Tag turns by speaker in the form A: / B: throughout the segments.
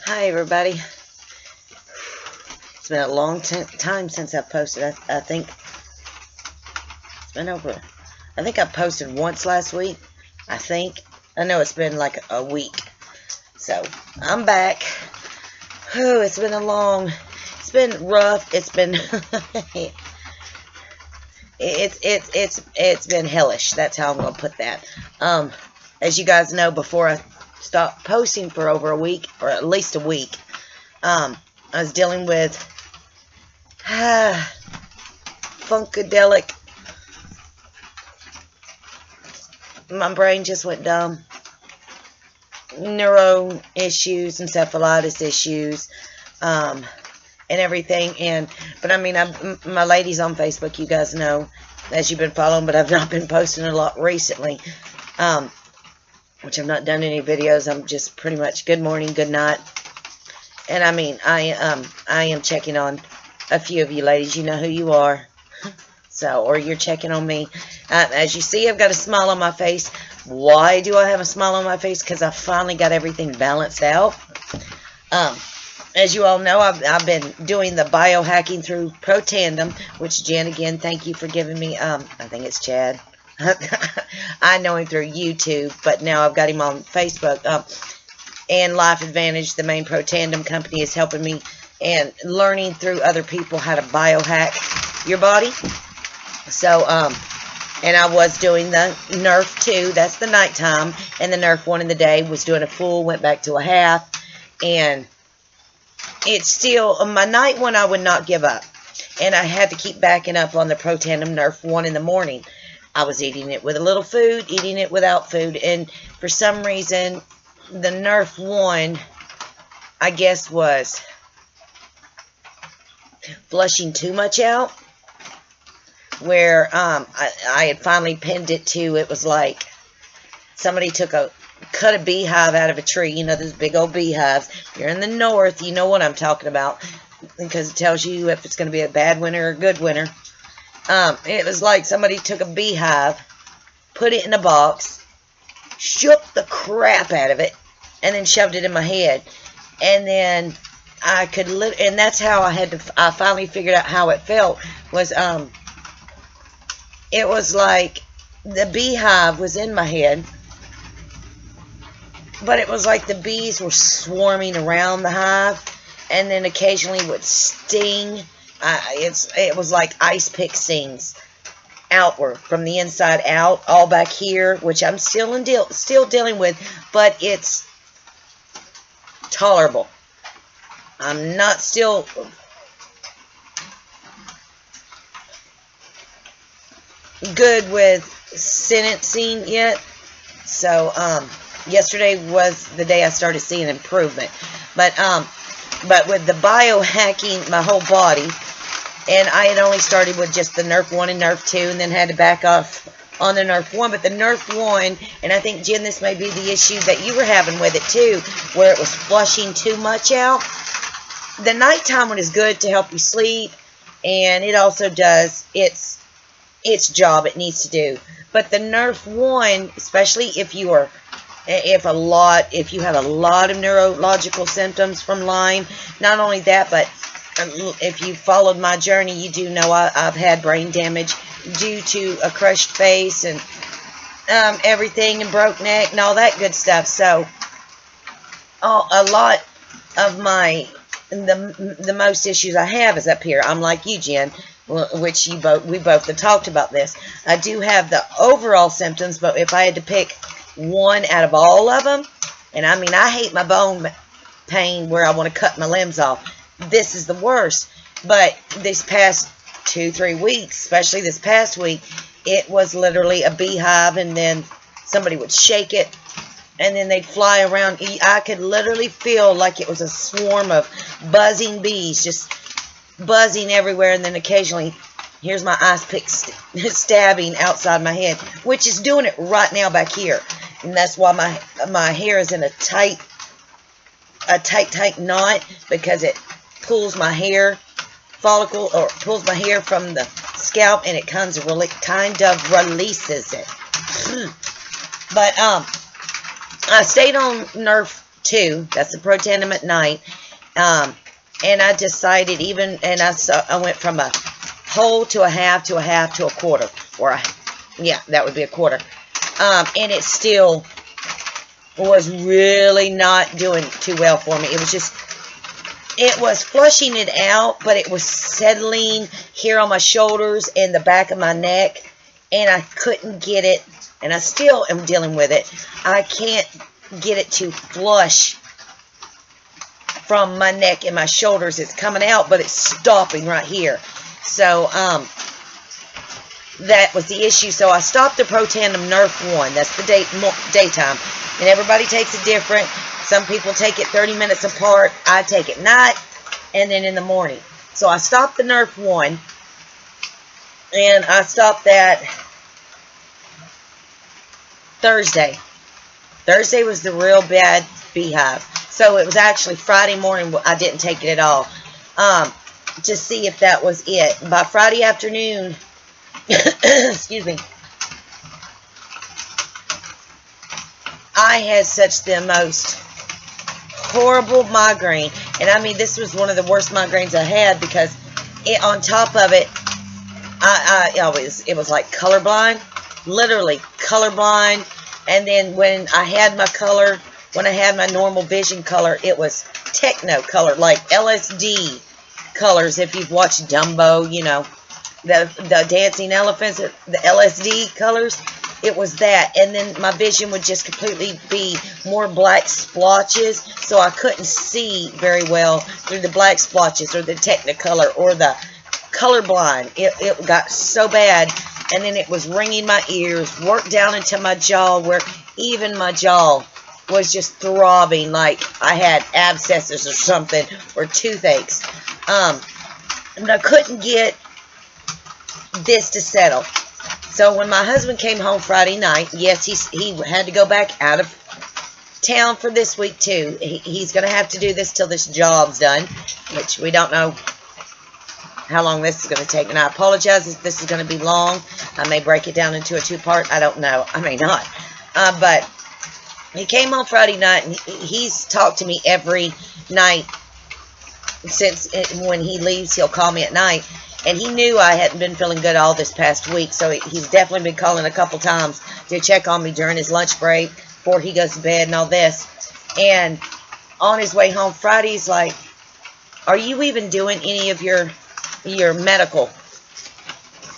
A: Hi everybody. It's been a long time since I've posted. I think it's been over. I think I posted once last week. I know it's been like a week. So I'm back. Oh, it's been it's been rough. It's been it's been hellish. That's how I'm gonna put that. As you guys know, before I stopped posting for over a week, or at least a week, I was dealing with funkadelic. My brain just went dumb. Neuro issues, encephalitis issues, and everything. But I mean, my ladies on Facebook, you guys know, as you've been following, but I've not been posting a lot recently. Which I've not done any videos. I'm just pretty much good morning, good night. And I mean, I am checking on a few of you ladies. You know who you are. So, or you're checking on me. As you see, I've got a smile on my face. Why do I have a smile on my face? Because I finally got everything balanced out. As you all know, I've been doing the biohacking through Pro Tandem, which Jen, again, thank you for giving me. I think it's Chad. I know him through YouTube, but now I've got him on Facebook. And Life Advantage, the main Pro Tandem company, is helping me and learning through other people how to biohack your body. So, and I was doing the Nerf 2, that's the nighttime, and the Nerf 1 in the day, was doing a full, went back to a half, and it's still, my night one I would not give up, and I had to keep backing up on the Pro Tandem Nerf 1 in the morning. I was eating it with a little food, eating it without food, and for some reason, the Nerf 1, I guess, was flushing too much out, where I had finally pinned it to, it was like somebody cut a beehive out of a tree. You know, those big old beehives. If you're in the north, you know what I'm talking about, because it tells you if it's going to be a bad winter or a good winter. It was like somebody took a beehive, put it in a box, shook the crap out of it, and then shoved it in my head. And then I could and that's how I finally figured out how it felt, was it was like the beehive was in my head, but it was like the bees were swarming around the hive, and then occasionally would sting. It was like ice pick stings outward from the inside out, all back here, which I'm still dealing with, but it's tolerable. I'm not still good with sentencing yet. So yesterday was the day I started seeing improvement. But with the biohacking my whole body, and I had only started with just the Nerf 1 and Nerf 2, and then had to back off on the Nerf 1. But the Nerf 1, and I think, Jen, this may be the issue that you were having with it too, where it was flushing too much out. The nighttime one is good to help you sleep, and it also does its job it needs to do. But the Nerf 1, especially if you have a lot of neurological symptoms from Lyme, not only that, but if you followed my journey, you do know I've had brain damage due to a crushed face and everything, and broke neck and all that good stuff. So a lot of the most issues I have is up here. I'm like you, Jen, which we both have talked about this. I do have the overall symptoms, but if I had to pick one out of all of them, and I mean, I hate my bone pain where I want to cut my limbs off. This is the worst. But this past 2-3 weeks, especially this past week, it was literally a beehive, and then somebody would shake it, and then they'd fly around. I could literally feel like it was a swarm of buzzing bees, just buzzing everywhere, and then occasionally, here's my ice pick stabbing outside my head, which is doing it right now back here. And that's why my hair is in a tight knot, because it pulls my hair follicle, or pulls my hair from the scalp, and it kind of releases it. But I stayed on Nerf 2. That's the Protandim at night. And I decided I went from a whole to a half to a half to a quarter. Yeah, that would be a quarter. And it still was really not doing too well for me. It was flushing it out, but it was settling here on my shoulders and the back of my neck, and I couldn't get it, and I still am dealing with it. I can't get it to flush from my neck and my shoulders. It's coming out, but it's stopping right here. So, that was the issue. So I stopped the Protandim Nerf 1. That's the daytime. And everybody takes it different. Some people take it 30 minutes apart. I take it night and then in the morning. So I stopped the Nerf 1. And I stopped that Thursday. Thursday was the real bad beehive. So it was actually Friday morning I didn't take it at all. To see if that was it. By Friday afternoon, excuse me, I had such the most horrible migraine. And I mean, this was one of the worst migraines I had, because on top of it, it was like colorblind, literally colorblind. And then when I had my normal vision color, it was techno color, like LSD colors. If you've watched Dumbo, you know, the dancing elephants, the LSD colors, it was that. And then my vision would just completely be more black splotches, so I couldn't see very well through the black splotches or the technicolor or the colorblind. It got so bad, and then it was ringing my ears, worked down into my jaw, where even my jaw was just throbbing like I had abscesses or something, or toothaches. And I couldn't get this to settle. So when my husband came home Friday night, yes, he had to go back out of town for this week too. He's going to have to do this till this job's done, which we don't know how long this is going to take. And I apologize if this is going to be long. I may break it down into a 2-part. I don't know. I may not. But he came home Friday night, and he's talked to me every night since when he leaves. He'll call me at night. And he knew I hadn't been feeling good all this past week, so he's definitely been calling a couple times to check on me during his lunch break, before he goes to bed and all this. And on his way home Friday, he's like, "Are you even doing any of your medical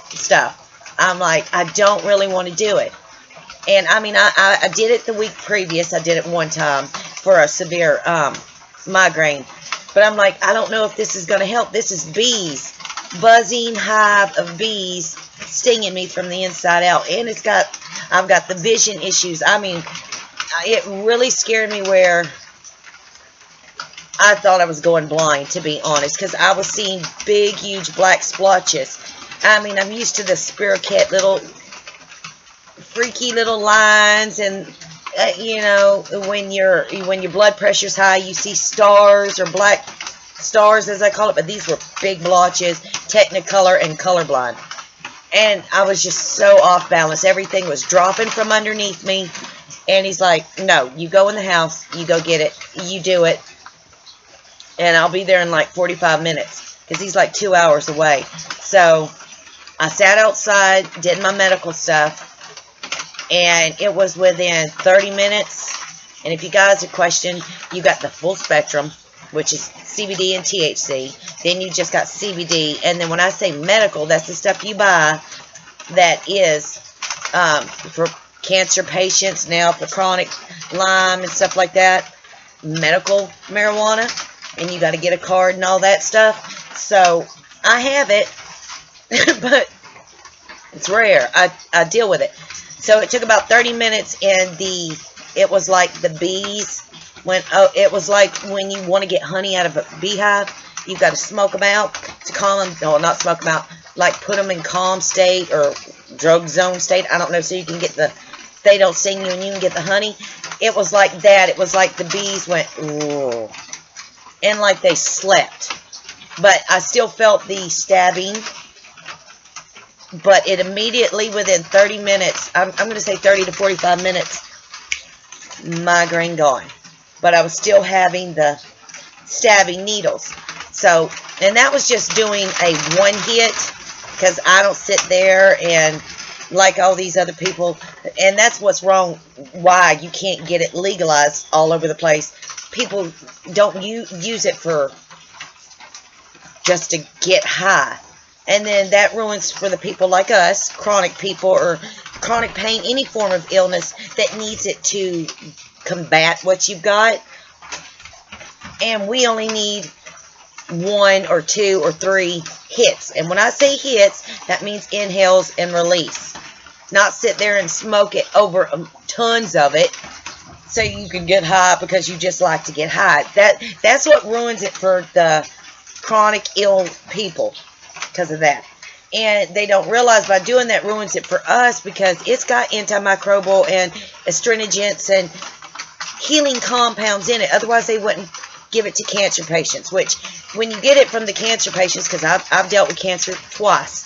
A: stuff?" I'm like, "I don't really want to do it." And I mean, I did it the week previous. I did it one time for a severe migraine. But I'm like, I don't know if this is going to help. This is bees. Buzzing hive of bees stinging me from the inside out. And I've got the vision issues. I mean, it really scared me, where I thought I was going blind, to be honest, because I was seeing big, huge black splotches. I mean, I'm used to the spirochete, little freaky little lines, and you know, when your blood pressure's high, you see stars, or black stars as I call it, but these were big blotches, technicolor and colorblind. And I was just so off balance. Everything was dropping from underneath me. And he's like, "No, you go in the house, you go get it, you do it, and I'll be there in like 45 minutes, because he's like 2 hours away. So I sat outside, did my medical stuff, and it was within 30 minutes. And if you guys are questioning, you got the full spectrum, which is CBD and THC. Then you just got CBD. And then when I say medical, that's the stuff you buy that is for cancer patients, now for chronic Lyme and stuff like that. Medical marijuana. And you got to get a card and all that stuff. So I have it, but it's rare. I deal with it. So it took about 30 minutes, and it was like the bees it was like when you want to get honey out of a beehive, you've got to smoke them out to calm them. No, not smoke them out. Like put them in calm state or drug zone state. I don't know. So you can get they don't sting you and you can get the honey. It was like that. It was like the bees went, ooh, and like they slept. But I still felt the stabbing. But it immediately, within 30 minutes, I'm going to say 30 to 45 minutes, migraine gone. but I was still having the stabbing needles. So, and that was just doing a one hit, because I don't sit there and like all these other people, and that's what's wrong, why you can't get it legalized all over the place. People don't use it for just to get high, and then that ruins for the people like us, chronic people, or chronic pain, any form of illness that needs it to combat what you've got. And we only need 1 or 2 or 3 hits. And when I say hits, that means inhales and release. Not sit there and smoke it over tons of it so you can get high because you just like to get high. That's what ruins it for the chronic ill people, because of that. And they don't realize by doing that ruins it for us, because it's got antimicrobial and astringents and healing compounds in it. Otherwise they wouldn't give it to cancer patients, which when you get it from the cancer patients, because I've dealt with cancer twice,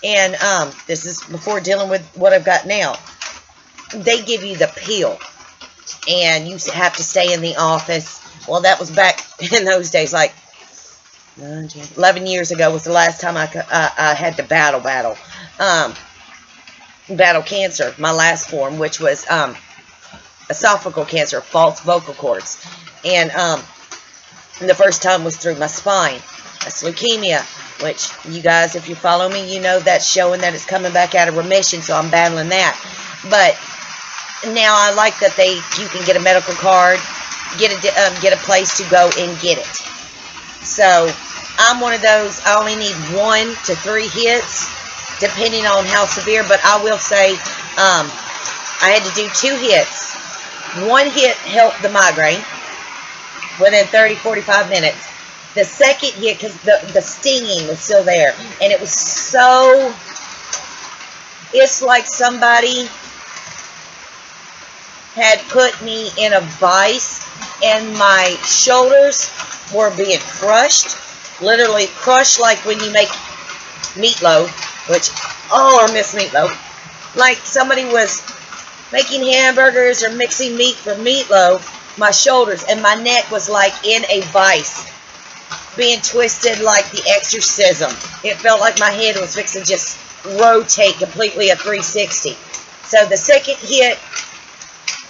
A: and this is before dealing with what I've got now, they give you the pill, and you have to stay in the office. Well, that was back in those days, like 11 years ago was the last time I had to battle cancer, my last form, which was esophageal cancer, false vocal cords. And the first time was through my spine. That's leukemia, which you guys, if you follow me, you know that's showing that it's coming back out of remission, so I'm battling that. But now I like that you can get a medical card, get a place to go and get it. So I'm one of those, I only need 1 to 3 hits, depending on how severe, but I will say I had to do 2 hits. 1 hit helped the migraine within 30-45 minutes. The second hit, because the stinging was still there, and it was so, it's like somebody had put me in a vice, and my shoulders were being crushed, literally crushed, like when you make meatloaf, which, oh, I miss meatloaf. Like somebody was making hamburgers or mixing meat for meatloaf. My shoulders and my neck was like in a vice, being twisted like the exorcism. It felt like my head was fixing to just rotate completely a 360. So the second hit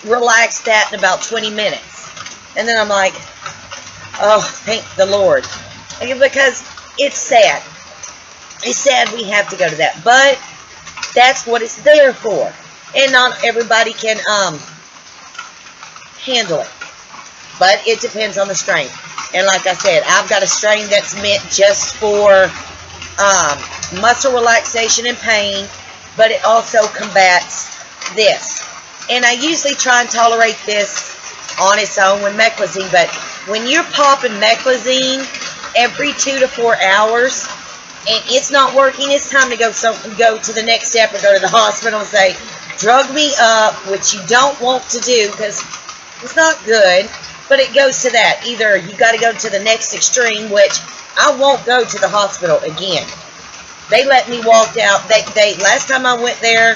A: relaxed that in about 20 minutes. And then I'm like, oh, thank the Lord. Because it's sad. It's sad we have to go to that. But that's what it's there for. And not everybody can handle it. But it depends on the strain. And like I said, I've got a strain that's meant just for muscle relaxation and pain, but it also combats this. And I usually try and tolerate this on its own with meclizine, but when you're popping meclizine every 2 to 4 hours and it's not working, it's time to go to the next step or go to the hospital and say, drug me up, which you don't want to do because it's not good. But it goes to that. Either you got to go to the next extreme, which I won't go to the hospital again. They let me walk out. Last time I went there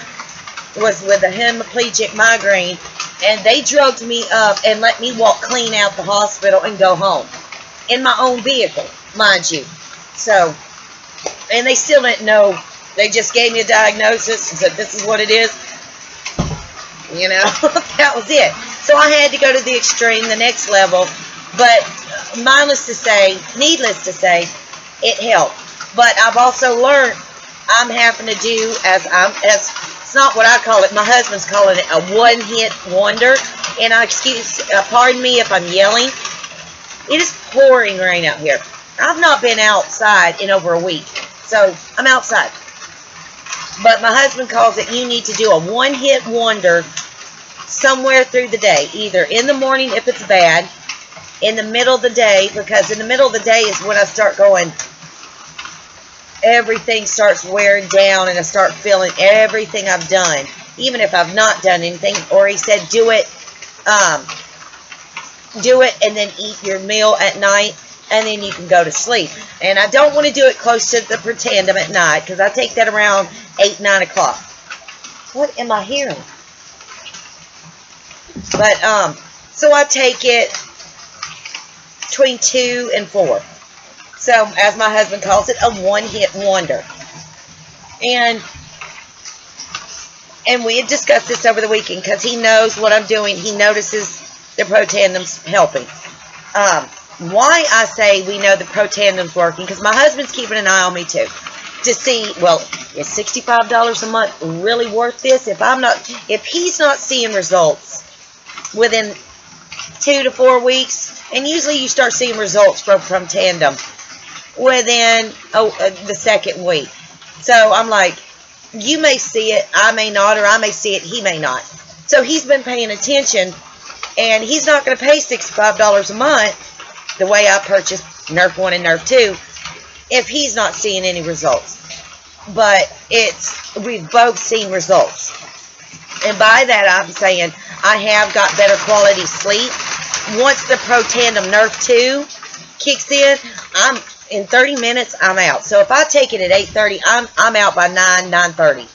A: was with a hemiplegic migraine, and they drugged me up and let me walk clean out the hospital and go home in my own vehicle, mind you. So, and they still didn't know. They just gave me a diagnosis and said, this is what it is. You know, that was it. So I had to go to the extreme, the next level. But needless to say, it helped. But I've also learned I'm having to do it's not what I call it. My husband's calling it a one-hit wonder. And pardon me if I'm yelling. It is pouring rain out here. I've not been outside in over a week. So I'm outside. But my husband calls it, you need to do a one-hit wonder somewhere through the day. Either in the morning if it's bad, in the middle of the day, because in the middle of the day is when I start going, everything starts wearing down and I start feeling everything I've done, even if I've not done anything. Or he said, do it and then eat your meal at night, and then you can go to sleep. And I don't want to do it close to the pretendum at night, because I take that around 8, 9 o'clock. What am I hearing? But, so I take it between 2 and 4. So, as my husband calls it, a one-hit wonder. And we had discussed this over the weekend because he knows what I'm doing. He notices the Protandem's helping. Why I say we know the Protandem's working, because my husband's keeping an eye on me too, to see, well, is $65 a month really worth this? If he's not seeing results within 2 to 4 weeks, and usually you start seeing results from Tandem within the second week. So I'm like, you may see it, I may not, or I may see it, he may not. So he's been paying attention, and he's not going to pay $65 a month the way I purchased Nerf 1 and Nerf 2 if he's not seeing any results. But we've both seen results. And by that I'm saying I have got better quality sleep. Once the Pro Tandem Nerf 2 kicks in 30 minutes I'm out. So if I take it at 8:30, I'm out by 9:30.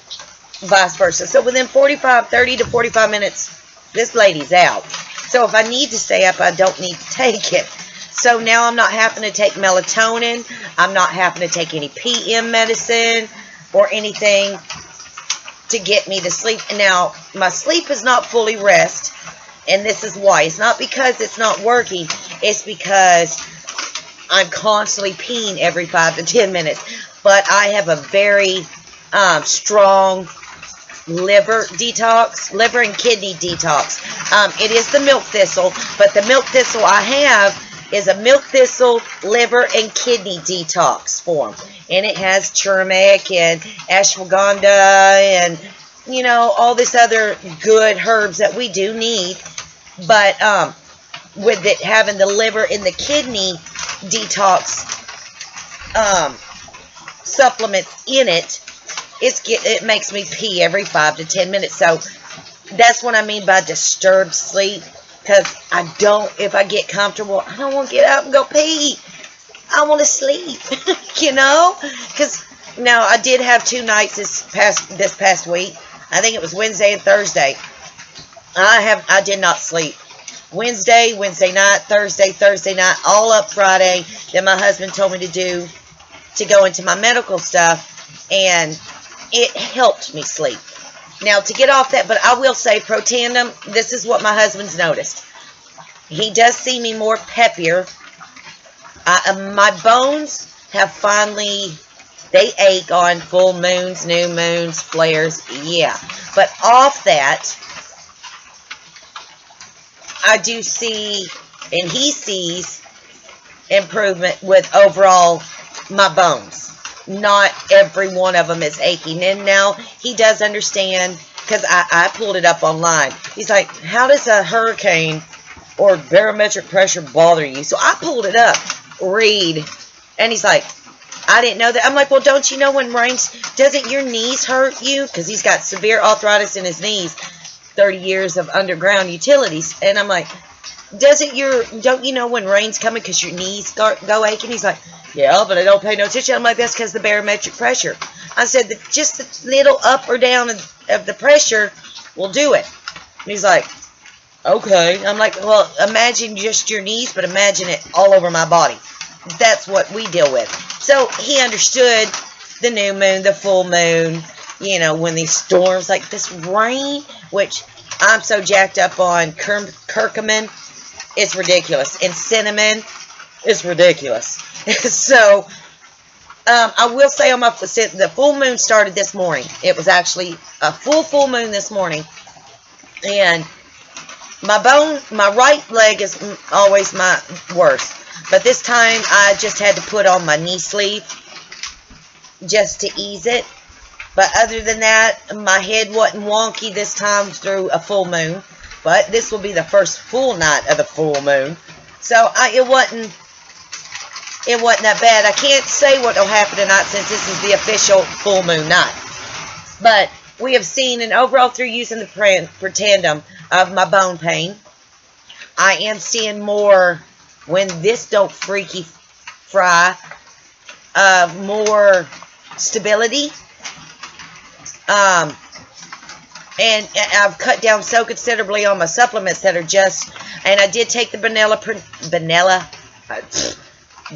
A: Vice versa. So within 30 to 45 minutes, this lady's out. So if I need to stay up, I don't need to take it. So now I'm not having to take melatonin. I'm not having to take any PM medicine or anything to get me to sleep. Now, my sleep is not fully rest, and this is why. It's not because it's not working. It's because I'm constantly peeing every 5 to 10 minutes. But I have a very strong liver and kidney detox. It is the milk thistle, but the milk thistle I have is a milk thistle, liver, and kidney detox form. And it has turmeric and ashwagandha and, all this other good herbs that we do need. But with it having the liver and the kidney detox supplements in it, it makes me pee every 5 to 10 minutes. So that's what I mean by disturbed sleep. Because if I get comfortable, I don't want to get up and go pee. I want to sleep, Because now I did have 2 nights this past week. I think it was Wednesday and Thursday. I did not sleep. Wednesday night, Thursday night, all up Friday. Then my husband told me to go into my medical stuff, and it helped me sleep. Now, to get off that, but I will say, Pro Tandem, this is what my husband's noticed. He does see me more peppier. My bones have finally, they ache on full moons, new moons, flares, yeah. But off that, I do see, and he sees, improvement with overall my bones. Not every one of them is aching. And now he does understand, because I pulled it up online. He's like, how does a hurricane or barometric pressure bother you? So I pulled it up, read, and he's like, I didn't know that. I'm like, well, don't you know when rains, doesn't your knees hurt you? Because he's got severe arthritis in his knees, 30 years of underground utilities. And I'm like, don't you know when rain's coming because your knees go aching? He's like, yeah, but I don't pay no attention. I'm like, that's because of the barometric pressure. I said, that just the little up or down of the pressure will do it. And he's like, okay. I'm like, well, imagine just your knees, but imagine it all over my body. That's what we deal with. So he understood the new moon, the full moon, when these storms, like this rain, which I'm so jacked up on curcumin, it's ridiculous. And cinnamon, it's ridiculous. So, I will say the full moon started this morning. It was actually a full moon this morning. And my right leg is always my worst. But this time, I just had to put on my knee sleeve just to ease it. But other than that, my head wasn't wonky this time through a full moon. But this will be the first full night of the full moon. So, it wasn't that bad. I can't say what will happen tonight since this is the official full moon night. But we have seen an overall through using the Protandem of my bone pain. I am seeing more when this don't freaky fry. More stability. And I've cut down so considerably on my supplements that are just, and I did take the vanilla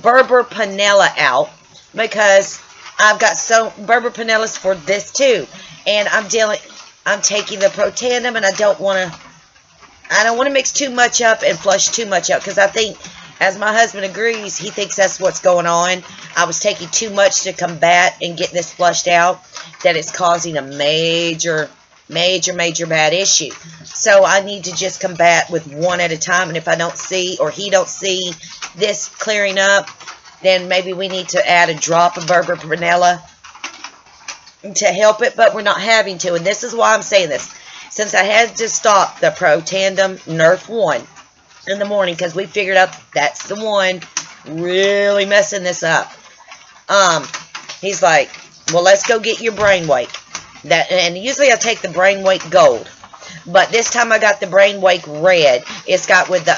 A: Berber Panella out, because I've got Berber Panellas for this too, and I'm taking the Protandem, and I don't want to mix too much up and flush too much out, because I think, as my husband agrees, he thinks that's what's going on. I was taking too much to combat and get this flushed out, that it's causing a major bad issue. So I need to just combat with one at a time, and if I don't see, or he don't see this clearing up, then maybe we need to add a drop of Berber Panella to help it, but we're not having to, and this is why I'm saying this. Since I had to stop the Protandem Nerf 1 in the morning, because we figured out that's the one really messing this up. He's like, well, let's go get your brain wake. And usually I take the brain wake gold, but this time I got the brain wake red. It's got with the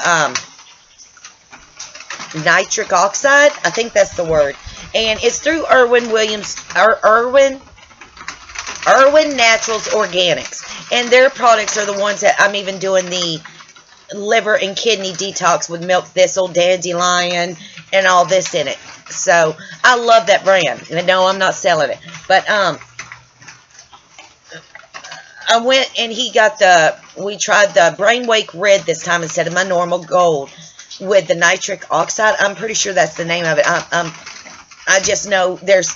A: nitric oxide, I think that's the word, and it's through Irwin Naturals Organics, and their products are the ones that I'm even doing the liver and kidney detox with milk thistle, dandelion, and all this in it. So I love that brand, and no, I'm not selling it, but I went and we tried the Brain Wake Red this time instead of my normal gold with the nitric oxide. I'm pretty sure that's the name of it. I just know there's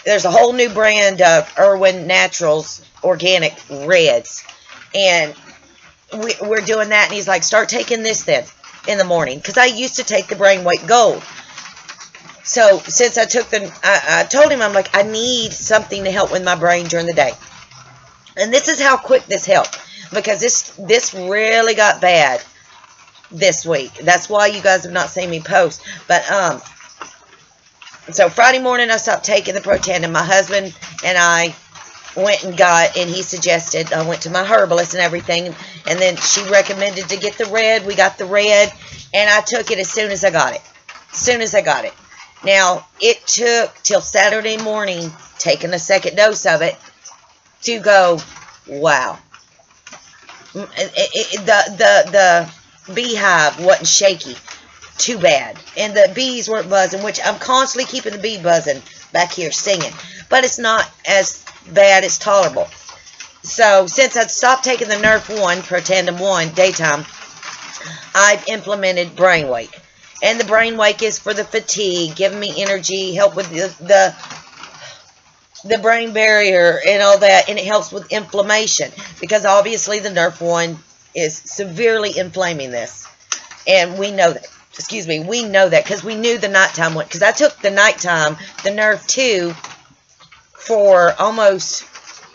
A: a whole new brand of Irwin Naturals Organic Reds, and we're doing that, and he's like, start taking this then in the morning, because I used to take the Brain Wake Gold. So since I took I told him, I'm like, I need something to help with my brain during the day. And this is how quick this helped, because this really got bad this week. That's why you guys have not seen me post. But so Friday morning I stopped taking the Protandem. My husband and I went and he suggested, I went to my herbalist and everything, and then she recommended to get the red. We got the red, and I took it as soon as I got it. Now, it took till Saturday morning, taking a second dose of it, to go, wow. The beehive wasn't shaky too bad, and the bees weren't buzzing, which I'm constantly keeping the bee buzzing back here singing, but it's not as bad, it's tolerable. So since I'd stopped taking the Nerf 1, Protandem 1 daytime, I've implemented Brain Wake, and the Brain Wake is for the fatigue, giving me energy, help with the brain barrier and all that, and it helps with inflammation, because obviously the Nerf 1 is severely inflaming this, and we know that. We know that, because we knew the nighttime one, because I took the nighttime, the Nerf 2, for almost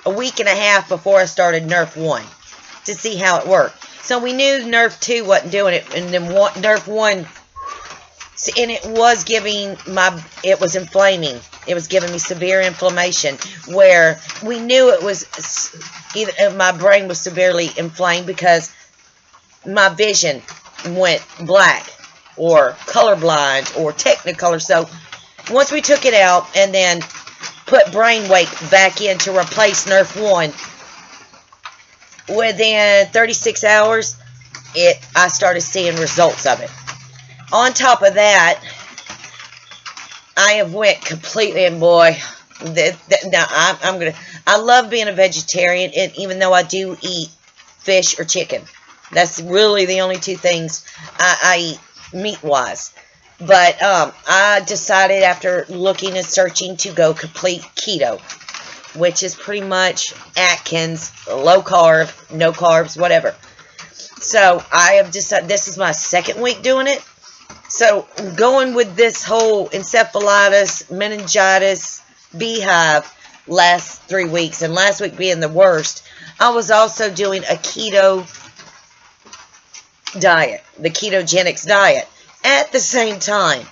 A: a week and a half before I started Nerf 1, to see how it worked. So we knew Nerf 2 wasn't doing it, and then Nerf 1, and it was it was inflaming. It was giving me severe inflammation, where we knew it was either my brain was severely inflamed, because my vision went black, or colorblind, or technicolor. So once we took it out and then put Brain Wake back in to replace Nerf 1, within 36 hours, I started seeing results of it. On top of that, I have went completely, and boy, now I love being a vegetarian, and even though I do eat fish or chicken, that's really the only two things I eat meat-wise. But I decided, after looking and searching, to go complete keto, which is pretty much Atkins, low carb, no carbs, whatever. So I have decided, this is my second week doing it. So going with this whole encephalitis, meningitis, beehive last 3 weeks, and last week being the worst, I was also doing a keto diet, the ketogenics diet, at the same time.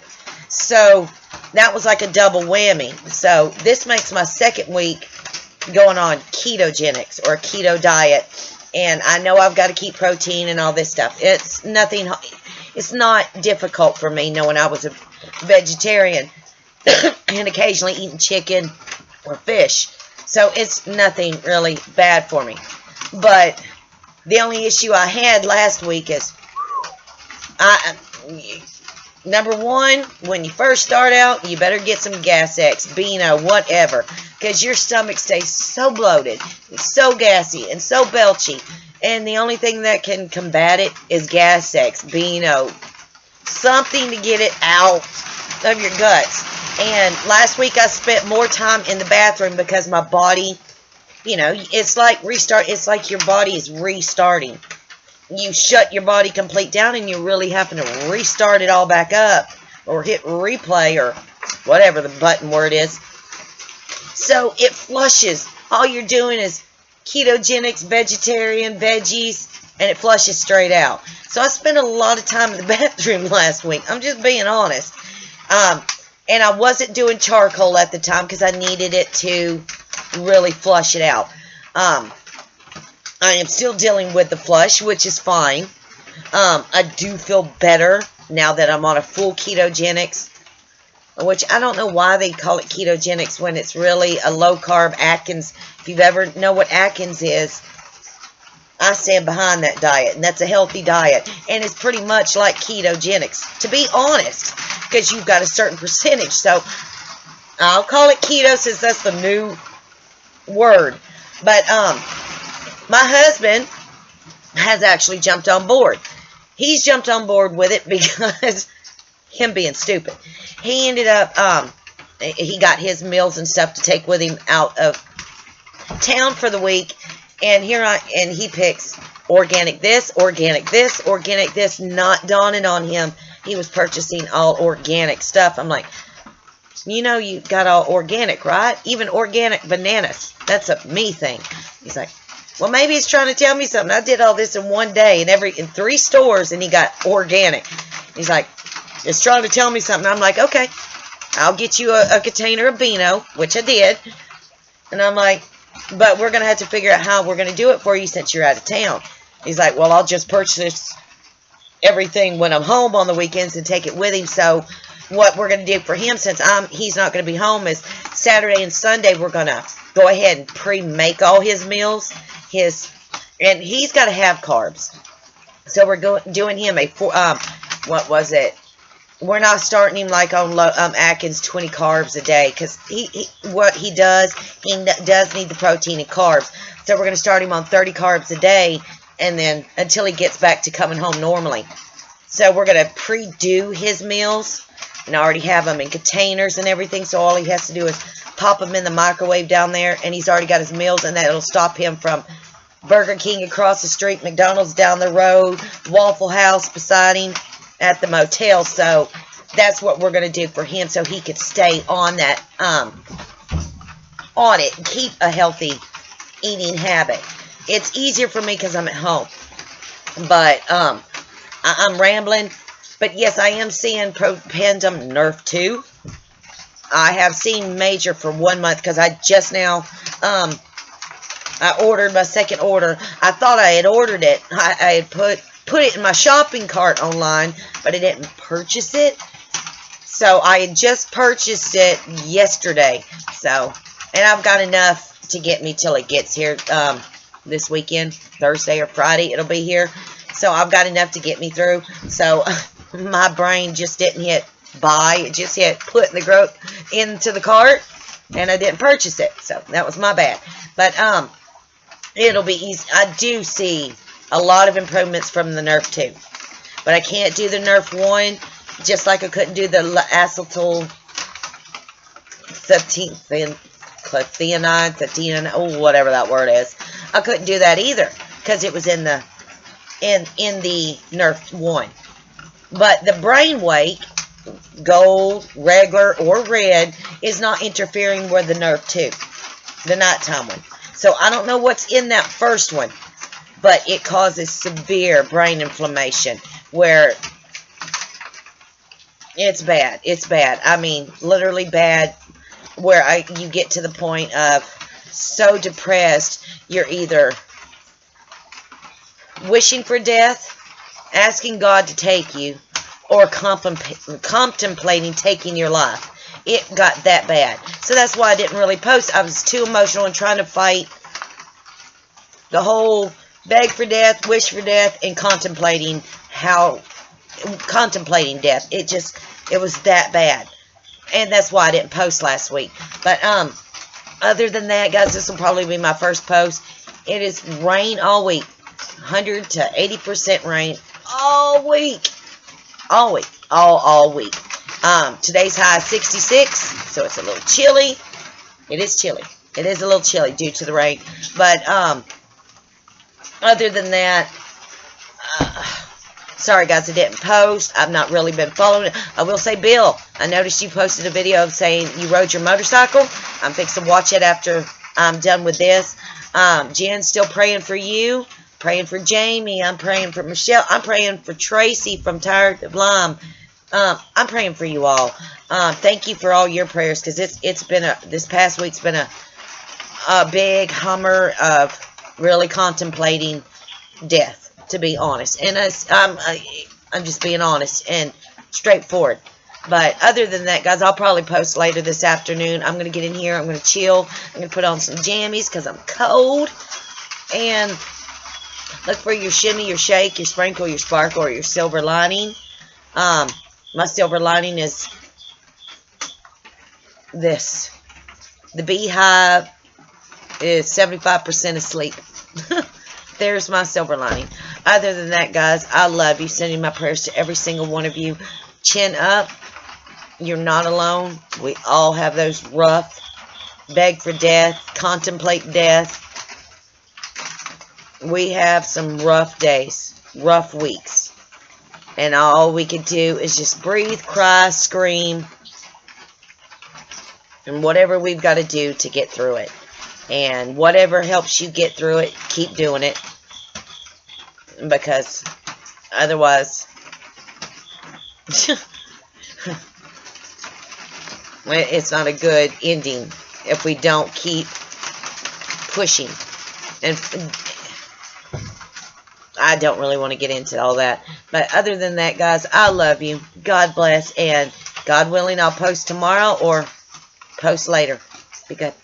A: So that was like a double whammy. So this makes my second week going on ketogenics, or keto diet, and I know I've got to keep protein and all this stuff. It's not difficult for me, knowing I was a vegetarian and occasionally eating chicken or fish. So it's nothing really bad for me. But the only issue I had last week is Number one, when you first start out, you better get some Gas X, Beano, whatever, because your stomach stays so bloated, so gassy, and so belchy, and the only thing that can combat it is Gas X, Beano, something to get it out of your guts. And last week I spent more time in the bathroom because my body, you know, it's like your body is restarting. You shut your body complete down and you're really having to restart it all back up or hit replay or whatever the button word is. So it flushes. All you're doing is ketogenics, vegetarian, veggies, and it flushes straight out. So I spent a lot of time in the bathroom last week. I'm just being honest. And I wasn't doing charcoal at the time because I needed it to really flush it out. I am still dealing with the flush, which is fine. I do feel better now that I'm on a full ketogenics, which I don't know why they call it ketogenics when it's really a low-carb Atkins. If you've ever know what Atkins is, I stand behind that diet, and that's a healthy diet, and it's pretty much like ketogenics, to be honest, because you've got a certain percentage. So I'll call it keto since that's the new word. But my husband has actually jumped on board. He's jumped on board with it because him being stupid. He ended up, he got his meals and stuff to take with him out of town for the week. And and he picks organic this, not dawning on him he was purchasing all organic stuff. I'm like, you know you got all organic, right? Even organic bananas. That's a me thing. He's like, well, maybe he's trying to tell me something. I did all this in one day in 3 stores, and he got organic. He's like, it's trying to tell me something. I'm like, okay, I'll get you a container of Beano, which I did. And I'm like, but we're going to have to figure out how we're going to do it for you since you're out of town. He's like, well, I'll just purchase everything when I'm home on the weekends and take it with him. So what we're going to do for him, since he's not going to be home, is Saturday and Sunday we're going to go ahead and pre-make all his meals. And he's got to have carbs. So we're doing him a, what was it? We're not starting him like on Atkins 20 carbs a day, because what he does need the protein and carbs. So we're going to start him on 30 carbs a day, and then until he gets back to coming home normally. So we're going to pre-do his meals, and I already have them in containers and everything. So all he has to do is pop them in the microwave down there, and he's already got his meals, and that'll stop him from Burger King across the street, McDonald's down the road, Waffle House beside him at the motel. So that's what we're going to do for him, so he could stay on that, on it, and keep a healthy eating habit. It's easier for me because I'm at home, but I'm rambling. But yes, I am seeing Propendum Nerf 2. I have seen Major for 1 month because I just now, I ordered my second order. I thought I had ordered it. I had put it in my shopping cart online, but I didn't purchase it. So I had just purchased it yesterday. So, and I've got enough to get me till it gets here this weekend, Thursday or Friday. It'll be here. So I've got enough to get me through. So my brain just didn't hit buy. It just hit put into the cart, and I didn't purchase it. So that was my bad. But it'll be easy. I do see a lot of improvements from the Nerf 2. But I can't do the Nerf 1, just like I couldn't do the acetyl theanine, oh, whatever that word is. I couldn't do that either, because it was in the Nerf 1. But the brain weight, gold, regular, or red, is not interfering with the Nerf 2, the nighttime one. So I don't know what's in that first one, but it causes severe brain inflammation, where it's bad. It's bad. I mean, literally bad, where you get to the point of so depressed, you're either wishing for death, asking God to take you, or contemplating taking your life. It got that bad. So that's why I didn't really post. I was too emotional and trying to fight the whole beg for death, wish for death, and contemplating how contemplating death. It was that bad. And that's why I didn't post last week. But other than that, guys, this will probably be my first post. It is rain all week. 100 to 80% rain all week. All week. All week. Today's high is 66, so it's a little chilly. It is chilly. It is a little chilly due to the rain. But other than that, sorry guys, I didn't post. I've not really been following it. I will say, Bill, I noticed you posted a video of saying you rode your motorcycle. I'm fixing to watch it after I'm done with this. Jen's still praying for you. Praying for Jamie. I'm praying for Michelle. I'm praying for Tracy from Tired of Lyme. I'm praying for you all. Thank you for all your prayers, because it's been this past week's been a big hummer of really contemplating death, to be honest. And I'm just being honest and straightforward. But other than that, guys, I'll probably post later this afternoon. I'm going to get in here. I'm going to chill. I'm going to put on some jammies because I'm cold. And look for your shimmy, your shake, your sprinkle, your sparkle, or your silver lining. My silver lining is this. The beehive is 75% asleep. There's my silver lining. Other than that, guys, I love you. Sending my prayers to every single one of you. Chin up. You're not alone. We all have those rough, beg for death, contemplate death. We have some rough days, rough weeks. And all we can do is just breathe, cry, scream, and whatever we've got to do to get through it. And whatever helps you get through it, keep doing it. Because otherwise, it's not a good ending if we don't keep pushing. And I don't really want to get into all that. But other than that, guys, I love you. God bless. And God willing, I'll post tomorrow or post later. Be good.